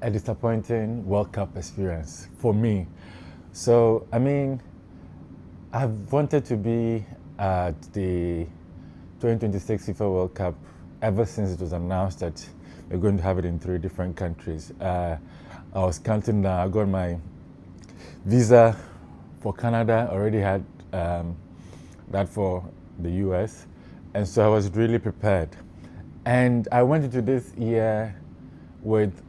a disappointing World Cup experience for me. So, I mean, I've wanted to be at the 2026 FIFA World Cup ever since it was announced that we're going to have it in three different countries. I was counting down. I got my visa for Canada, already had that for the US, and so I was really prepared. And I went into this year with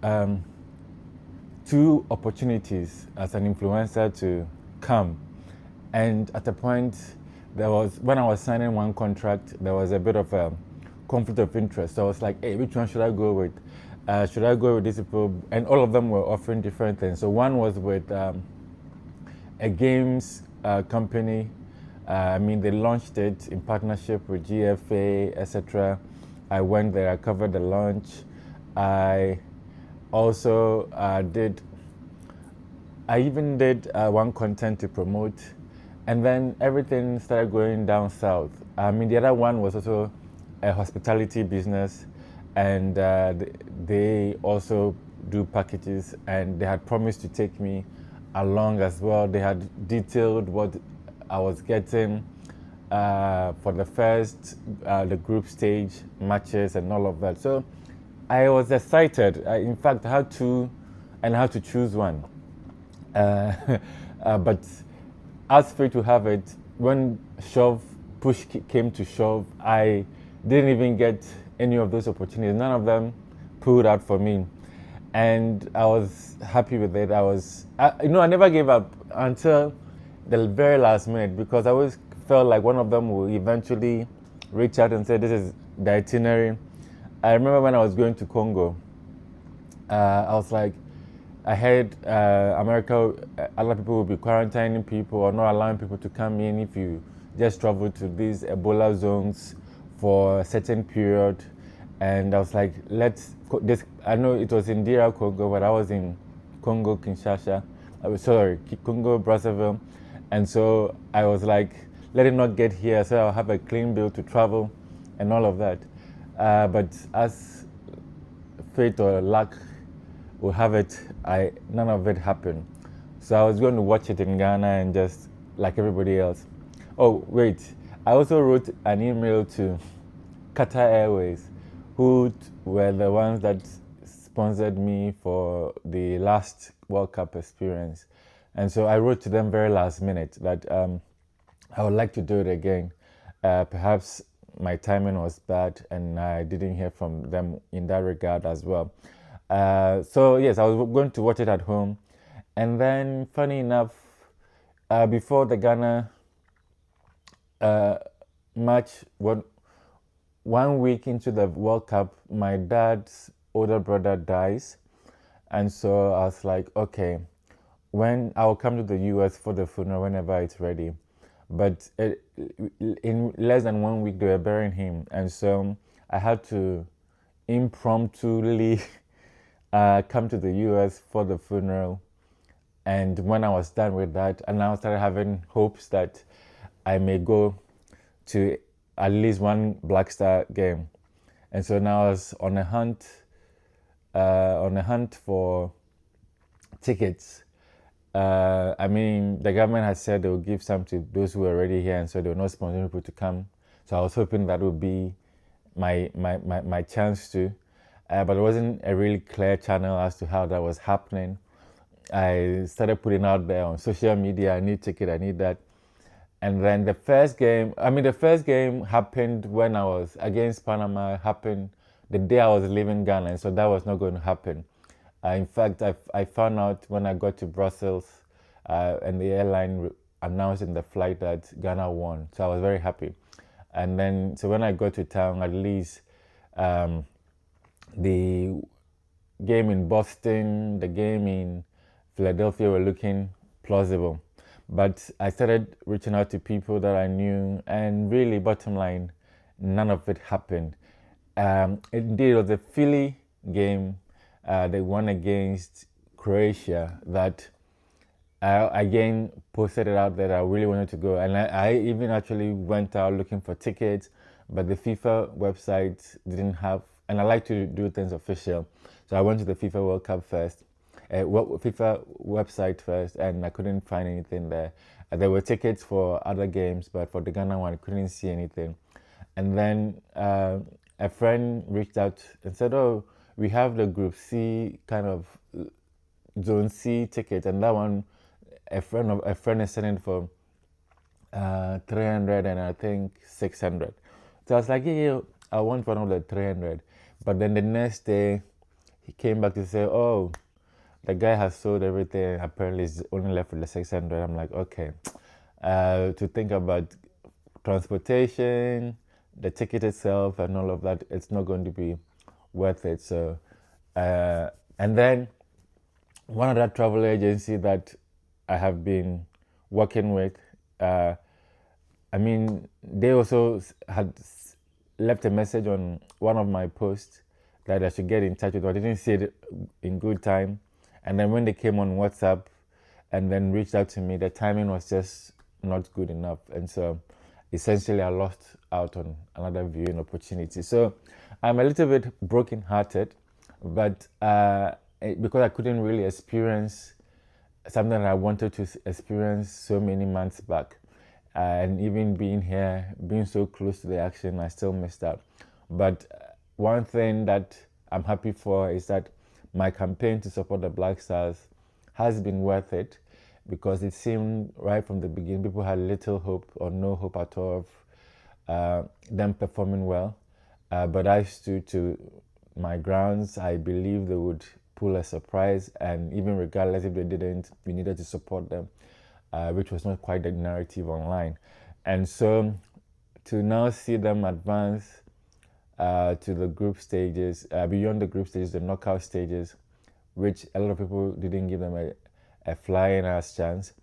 two opportunities as an influencer to come. And at a point, there was, when I was signing one contract, there was a bit of a conflict of interest. So I was like, hey, which one should I go with? Should I go with these people? And all of them were offering different things. So one was with a games company. I mean, they launched it in partnership with GFA, etc. I went there, I covered the launch. I also I even did one content to promote, and then everything started going down south. I mean, the other one was also a hospitality business, and they also do packages, and they had promised to take me along as well. They had detailed what I was getting for the first, the group stage matches and all of that. So I was excited. In fact, I had two, and I had to choose one. Uh, but as fate to have it, when push came to shove, I didn't even get any of those opportunities. None of them pulled out for me, and I was happy with it. I never gave up until the very last minute because I always felt like one of them will eventually reach out and say, "This is the itinerary." I remember when I was going to Congo, I was like, I heard America, a lot of people will be quarantining people or not allowing people to come in if you just travel to these Ebola zones for a certain period. And I was like, this, I know it was in DR Congo, but I was in Congo, Kinshasa. Sorry, Congo, Brazzaville. And so I was like, let it not get here so I'll have a clean bill to travel and all of that. But as fate or luck will have it, none of it happened. So I was going to watch it in Ghana and just like everybody else. Oh wait, I also wrote an email to Qatar Airways, who were the ones that sponsored me for the last World Cup experience. And so I wrote to them very last minute that I would like to do it again. Perhaps my timing was bad and I didn't hear from them in that regard as well. So yes, I was going to watch it at home, and then funny enough, before the Ghana match, 1 week into the World Cup, my dad's older brother dies, and so I was like, okay, when I'll come to the US for the funeral whenever it's ready. But in less than 1 week, they were burying him, and so I had to impromptu come to the US for the funeral. And when I was done with that, and I started having hopes that I may go to at least one Black Star game. And so now I was on a hunt for tickets. I mean, the government has said they will give some to those who are already here, and so they will not sponsor people to come. So I was hoping that would be my chance to. But it wasn't a really clear channel as to how that was happening. I started putting out there on social media, I need ticket, I need that. And then the first game happened when I was against Panama, happened the day I was leaving Ghana, and so that was not going to happen. In fact, I found out when I got to Brussels and the airline announced in the flight that Ghana won. So I was very happy. And then, so when I got to town, at least the game in Boston, the game in Philadelphia were looking plausible. But I started reaching out to people that I knew, and really, bottom line, none of it happened. Indeed, it was the Philly game, they won against Croatia, that I again posted it out that I really wanted to go. And I even actually went out looking for tickets, but the FIFA website didn't have, and I like to do things official. So I went to the FIFA World Cup first, FIFA website first, and I couldn't find anything there. There were tickets for other games, but for the Ghana one, I couldn't see anything. And then a friend reached out and said, "Oh, we have the Group C kind of Zone C ticket, and that one, a friend is selling for 300 and I think 600." So I was like, yeah, I want one of the 300. But then the next day, he came back to say, "Oh, the guy has sold everything. Apparently, he's only left with the 600." I'm like, okay. To think about transportation, the ticket itself, and all of that, it's not going to be worth it. So, and then one other travel agency that I have been working with, I mean, they also had left a message on one of my posts that I should get in touch with. I didn't see it in good time. And then when they came on WhatsApp and then reached out to me, the timing was just not good enough. And so essentially I lost out on another viewing opportunity. So I'm a little bit brokenhearted, but because I couldn't really experience something that I wanted to experience so many months back. And even being here, being so close to the action, I still missed out. But one thing that I'm happy for is that my campaign to support the Black Stars has been worth it, because it seemed right from the beginning people had little hope or no hope at all of them performing well. But I stood to my grounds. I believe they would pull a surprise, and even regardless if they didn't, we needed to support them, which was not quite the narrative online. And so to now see them advance to the group stages, beyond the group stages, the knockout stages, which a lot of people didn't give them a flying ass chance.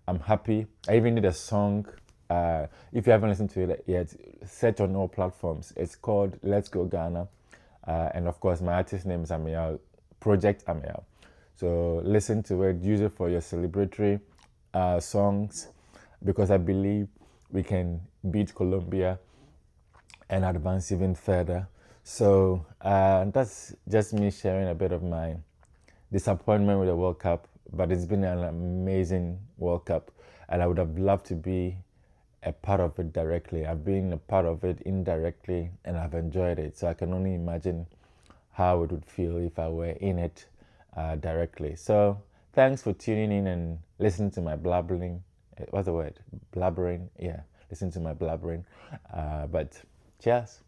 I'm happy. I even did a song. If you haven't listened to it yet, set on all platforms. It's called Let's Go Ghana. And of course, my artist name is Amiel, Project Amiel. So listen to it, use it for your celebratory songs, because I believe we can beat Colombia and advance even further. So that's just me sharing a bit of my disappointment with the World Cup, but it's been an amazing World Cup, and I would have loved to be a part of it directly. I've been a part of it indirectly, and I've enjoyed it. So I can only imagine how it would feel if I were in it directly. So thanks for tuning in and listening to my blabbering. What's the word? Blabbering. Yeah, listen to my blabbering. But cheers.